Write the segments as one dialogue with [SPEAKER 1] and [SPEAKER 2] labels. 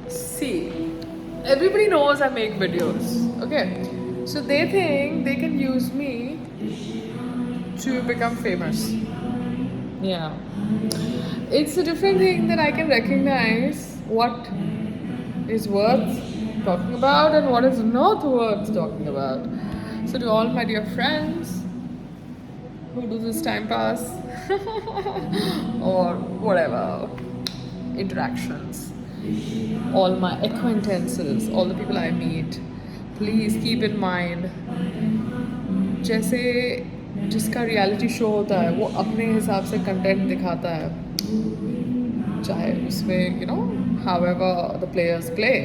[SPEAKER 1] See, everybody knows I make videos, okay? So they think they can use me to become famous. Yeah. It's a different thing that I can recognize what is worth talking about and what is not worth talking about. So, to all my dear friends who do this time pass or whatever interactions, all my acquaintances, all the people I meet, please keep in mind, जैसे जिसका reality show होता है वो अपने हिसाब से content दिखाता है, चाहे उसमें however the players play,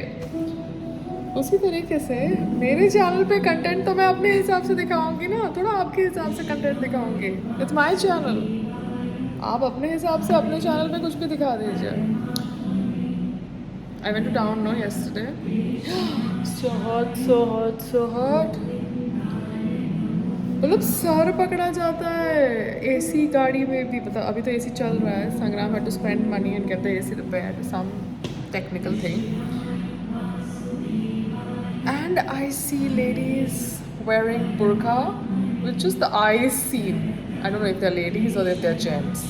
[SPEAKER 1] उसी तरीके से मेरे चैनल पे कंटेंट तो मैं अपने हिसाब से दिखाऊंगी ना, थोड़ा आपके हिसाब से कंटेंट दिखाऊंगी. It's my channel. आप अपने हिसाब से अपने चैनल पे कुछ भी दिखा दीजिए. I went to town yesterday. So hot, so hot, so hot. मतलब सर पकड़ा जाता है एसी गाड़ी में भी. पता अभी तो एसी चल रहा है. संग्राम had to spend money and get the AC repaired, some technical thing. And I see ladies wearing burqa with just the eyes seen. I don't know if they're ladies or if they're gents.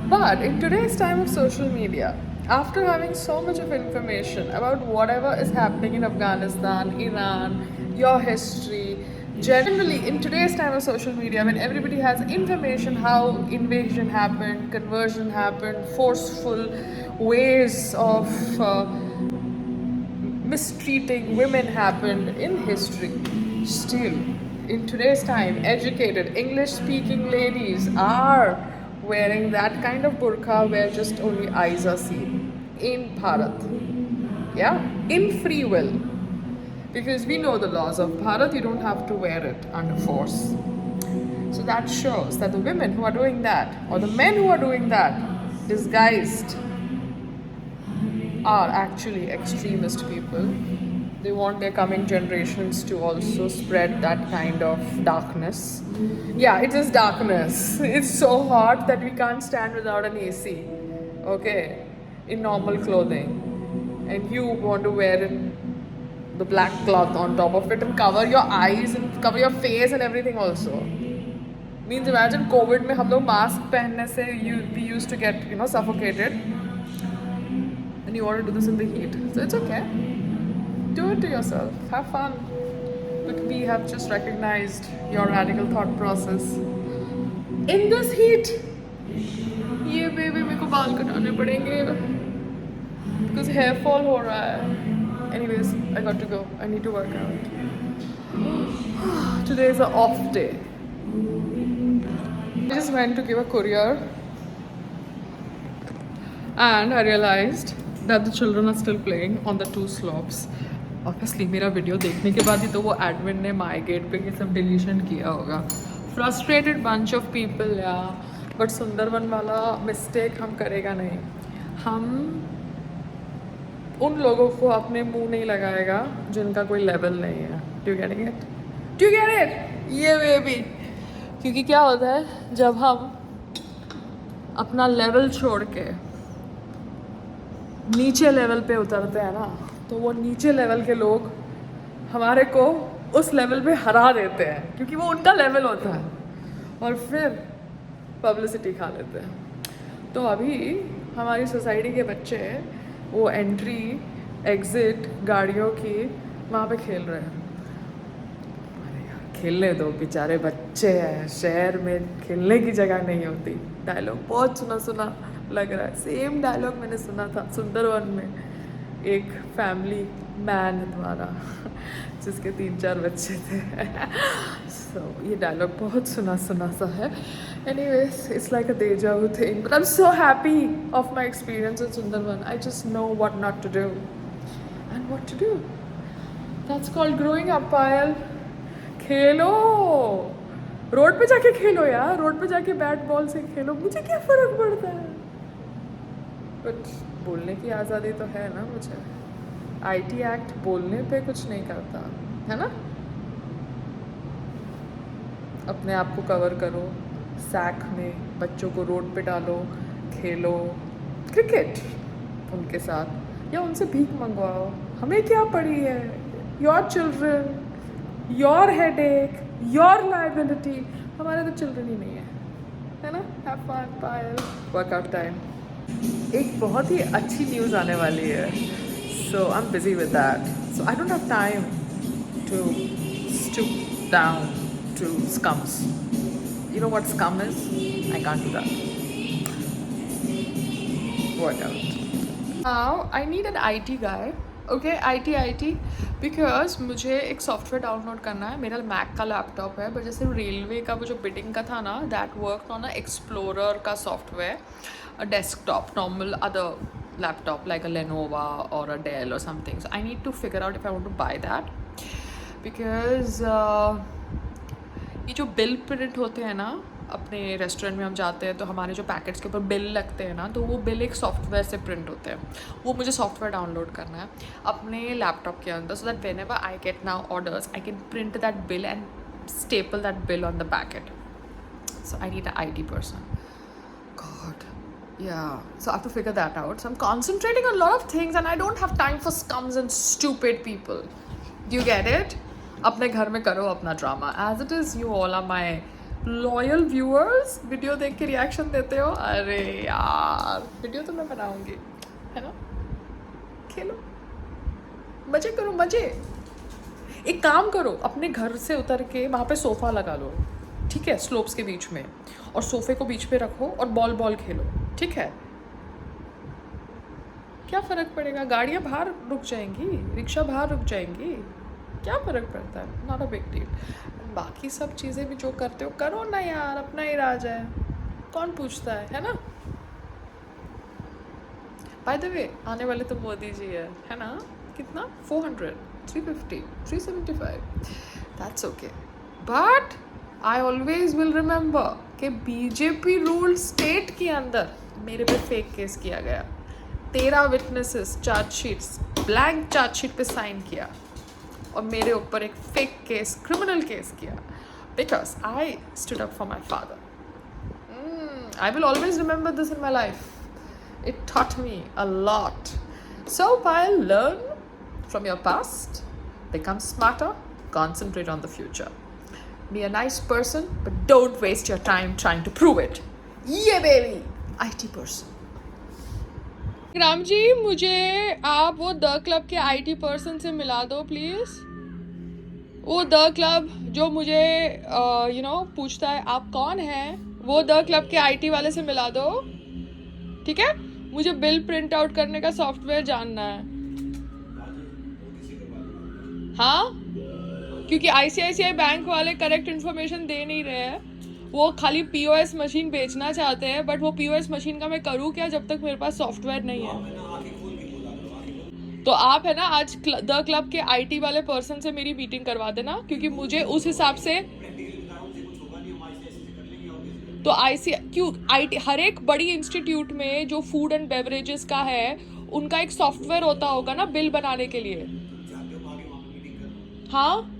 [SPEAKER 1] But in today's time of social media, after having so much of information about whatever is happening in Afghanistan, Iran, your history, generally in today's time of social media, when everybody has information how invasion happened, conversion happened, forceful ways of mistreating women happened in history, still in today's time educated English speaking ladies are wearing that kind of burqa where just only eyes are seen in Bharat. Yeah, in free will. Because we know the laws of Bharat, you don't have to wear it under force. So that shows that the women who are doing that, or the men who are doing that, disguised, are actually extremist people. They want their coming generations to also spread that kind of darkness. Yeah, it is darkness. It's so hot that we can't stand without an AC, okay, in normal clothing. And you want to wear it, the black cloth on top of it and cover your eyes and cover your face and everything also. Means imagine COVID में हम लोग mask पहनने से we used to get suffocated. And you want to do this in the heat. So it's okay. Do it to yourself. Have fun. But we have just recognized your radical thought process. In this heat, ये baby मेरे को बाल कटाने पड़ेंगे because hair fall हो रहा है. Anyways, I got to go. I need to work out. Today is an off day. I just went to give a courier and I realized that the children are still playing on the two slopes. Obviously, मेरा video देखने के बाद ही तो वो admin ने माई gate पे ये सब डिलीशन किया होगा. Frustrated bunch of people, yeah. But Sundarban वाला मिस्टेक हम करेगा नहीं. हम उन लोगों को अपने मुंह नहीं लगाएगा जिनका कोई लेवल नहीं है. Do you getting it? Do you get it? ये बेबी. क्योंकि क्या होता है जब हम अपना लेवल छोड़ के नीचे लेवल पे उतरते हैं ना, तो वो नीचे लेवल के लोग हमारे को उस लेवल पे हरा देते हैं क्योंकि वो उनका लेवल होता है और फिर पब्लिसिटी खा लेते हैं. तो अभी हमारी सोसाइटी के बच्चे वो एंट्री एग्ज़िट गाड़ियों की वहाँ पे खेल रहे हैं. अरे यार खेलने दो, बेचारे बच्चे हैं, शहर में खेलने की जगह नहीं होती. डायलॉग बहुत सुना सुना लग रहा है. सेम डायलॉग मैंने सुना था सुंदरवन में एक फैमिली मैन द्वारा जिसके 3-4 बच्चे थे. So ये डायलॉग बहुत सुना सुना सा है. Anyways, it's like a deja vu thing. But I'm so happy of my experience in Sundarban. I just know what not to do and what to do. That's called growing up, Payal. Khelo, road पे जाके खेलो यार. Road पे जाके bat ball से खेलो. मुझे क्या फ़र्क पड़ता है. बट बोलने की आज़ादी तो है ना मुझे. IT एक्ट बोलने पे कुछ नहीं करता है ना. अपने आप को कवर करो, सैक में बच्चों को रोड पे डालो, खेलो क्रिकेट. उनके साथ, या उनसे भीख मंगवाओ, हमें क्या पड़ी है, your children, your headache, your liability, हमारे तो चिल्ड्रन ही नहीं है ना। Have fun, bye, workout time. एक बहुत ही अच्छी न्यूज़ आने वाली है, so I am busy with that, so I don't have time to stoop down to scums. You know what scum is? I can't do that. Workout. Now I need an IT guy. Okay, IT because मुझे एक software download करना है। मेरा Mac का laptop है, but जैसे railway का वो जो बिडिंग का था ना, that work on a explorer का software, a desktop, normal other laptop like a Lenovo और अ डेल और something. So I need to figure out if I want to buy that, because ये जो bill print होते हैं ना, अपने restaurant में हम जाते हैं तो हमारे जो पैकेट्स के ऊपर बिल लगते हैं ना, तो वो बिल एक सॉफ्टवेयर से प्रिंट होते हैं। वो मुझे सॉफ्टवेयर डाउनलोड करना है अपने लैपटॉप के अंदर, so that when ever I get now orders I can print that bill and staple that bill on the packet. So I need an IT person. God, yeah. So I have to figure that out. So I'm concentrating on a lot of things and I don't have time for scums and stupid people. Do you get it? अपने घर में करो अपना drama. As it is, you all are my loyal viewers. Video देख के reaction देते हो. अरे यार, वीडियो तो मैं बनाऊंगी, है ना? खेलो, मजे करो, मजे. एक काम करो, अपने घर से उतर के वहाँ पे सोफ़ा लगा लो, ठीक है, स्लोप्स के बीच में, और सोफ़े को बीच पे रखो और बॉल खेलो, ठीक है? क्या फ़र्क पड़ेगा? गाड़ियाँ बाहर रुक जाएंगी, रिक्शा बाहर रुक जाएंगी, क्या फ़र्क पड़ता है? Not a big deal. बाकी सब चीज़ें भी जो करते हो करो ना यार, अपना ही राज है, कौन पूछता है ना? बाय द वे, आने वाले तो मोदी जी है ना? कितना? 400, 350, 375. That's okay. But I always will remember कि बीजेपी रूल्ड स्टेट के अंदर मेरे पे फेक केस किया गया. 13 विटनेसेस चार्जशीट्स, ब्लैंक चार्जशीट पे साइन किया और मेरे ऊपर एक फेक केस, क्रिमिनल केस किया, because I stood up for my father. I will always remember this in my life. It taught me a lot. So I'll learn from your past, become smarter, concentrate on the future. Be a nice person, but don't waste your time trying to prove it. Yeah, baby! IT person. Ram ji, मुझे आप वो the club के IT person से मिला दो please. वो the club जो मुझे पूछता है आप कौन हैं, वो द क्लब के IT वाले से मिला दो, ठीक है? मुझे बिल प्रिंट आउट करने का सॉफ्टवेयर जानना है. हाँ, क्योंकि ICICI बैंक वाले करेक्ट इन्फॉर्मेशन दे नहीं रहे हैं. वो खाली POS मशीन बेचना चाहते हैं, बट वो POS मशीन का मैं करूँ क्या जब तक मेरे पास सॉफ्टवेयर नहीं है? तो आप है ना आज द क्लब के IT वाले पर्सन से मेरी मीटिंग करवा देना, क्योंकि मुझे उस हिसाब से तो IT हर एक बड़ी इंस्टीट्यूट में जो फूड एंड बेवरेजेस का है, उनका एक सॉफ्टवेयर होता होगा ना बिल बनाने के लिए. हाँ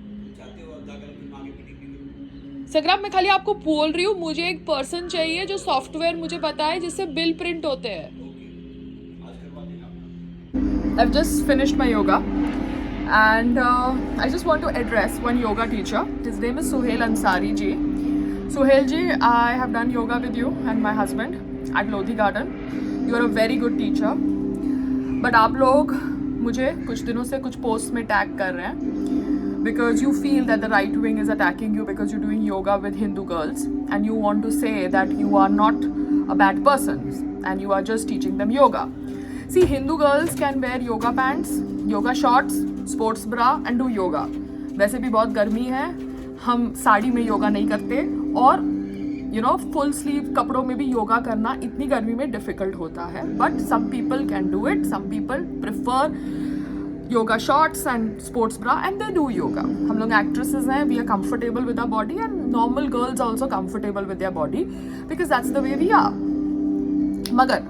[SPEAKER 1] संग्राम, मैं खाली आपको बोल रही हूँ, मुझे एक पर्सन चाहिए जो सॉफ्टवेयर मुझे बताए जिससे बिल प्रिंट होते हैं. I've just finished my yoga and I just want to address one yoga teacher. His name is Suhail Ansari ji. Suhail ji, I have done yoga with you and my husband at Lodhi Garden. You are a very good teacher. But आप लोग मुझे कुछ दिनों से कुछ post में tag कर रहे हैं because you feel that the right wing is attacking you because you're doing yoga with Hindu girls and you want to say that you are not a bad person and you are just teaching them yoga. See, Hindu girls can wear yoga pants, yoga shorts, sports bra and do yoga. वैसे भी बहुत गर्मी है, हम साड़ी में योगा नहीं करते और फुल स्लीव कपड़ों में भी योगा करना इतनी गर्मी में डिफिकल्ट होता है. But some people can do it, some people prefer yoga shorts and sports bra and they do yoga. हम लोग actresses हैं, we are comfortable with our body and normal girls are also comfortable with their body because that's the way we are. मगर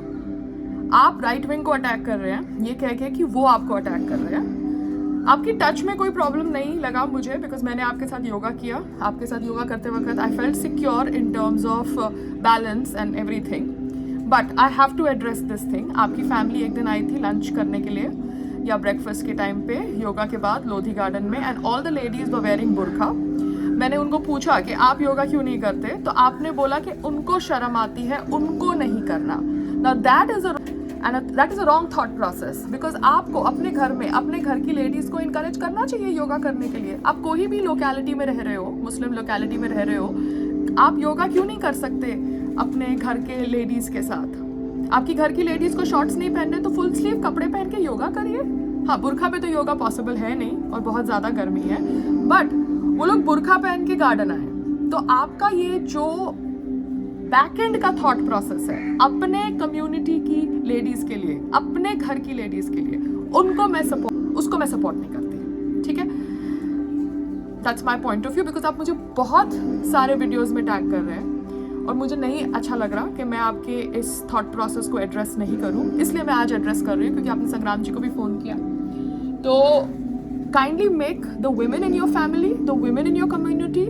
[SPEAKER 1] आप right wing को attack कर रहे हैं ये कह के कि वो आपको अटैक कर रहे हैं. आपकी टच में कोई प्रॉब्लम नहीं लगा मुझे बिकॉज मैंने आपके साथ योगा किया. आपके साथ योगा करते वक्त I felt secure in terms of balance and everything. But I have to address this thing. आपकी फैमिली एक दिन आई थी लंच करने के लिए या ब्रेकफास्ट के टाइम पे योगा के बाद लोधी गार्डन में, and all the ladies were wearing बुरखा. मैंने उनको पूछा कि आप योगा क्यों नहीं करते, तो आपने बोला कि उनको शर्म आती है, उनको नहीं करना. Now that is a wrong thought process, because आपको अपने घर में अपने घर की लेडीज को इंकरेज करना चाहिए योगा करने के लिए. आप कोई भी लोकेलिटी में रह रहे हो, मुस्लिम लोकेलिटी में रह रहे हो, आप योगा क्यों नहीं कर सकते अपने घर के लेडीज के साथ. आपकी घर की लेडीज को शॉर्ट्स नहीं पहनने तो फुल स्लीव कपड़े पहन के योगा करिए. हाँ, बुरखा पे तो योगा पॉसिबल है नहीं और बहुत ज़्यादा गर्मी है, बट वो लोग बुरखा पहन के गार्डन आए. तो आपका ये जो बैक एंड का थॉट प्रोसेस है अपने कम्युनिटी की लेडीज के लिए, अपने घर की लेडीज के लिए, उसको मैं सपोर्ट नहीं करती. ठीक है, that's my point of view. Because आप मुझे बहुत सारे वीडियोज में टैग कर रहे हैं और मुझे नहीं अच्छा लग रहा कि मैं आपके इस थॉट प्रोसेस को एड्रेस नहीं करूं, इसलिए मैं आज एड्रेस कर रही हूँ क्योंकि आपने संग्राम जी को भी फ़ोन किया. तो kindly make the women in your family, the women in your community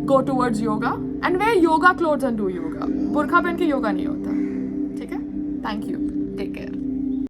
[SPEAKER 1] go towards yoga and wear yoga clothes and do yoga. बुरखा पहन के योगा नहीं होता. ठीक है, थैंक यू, टेक केयर.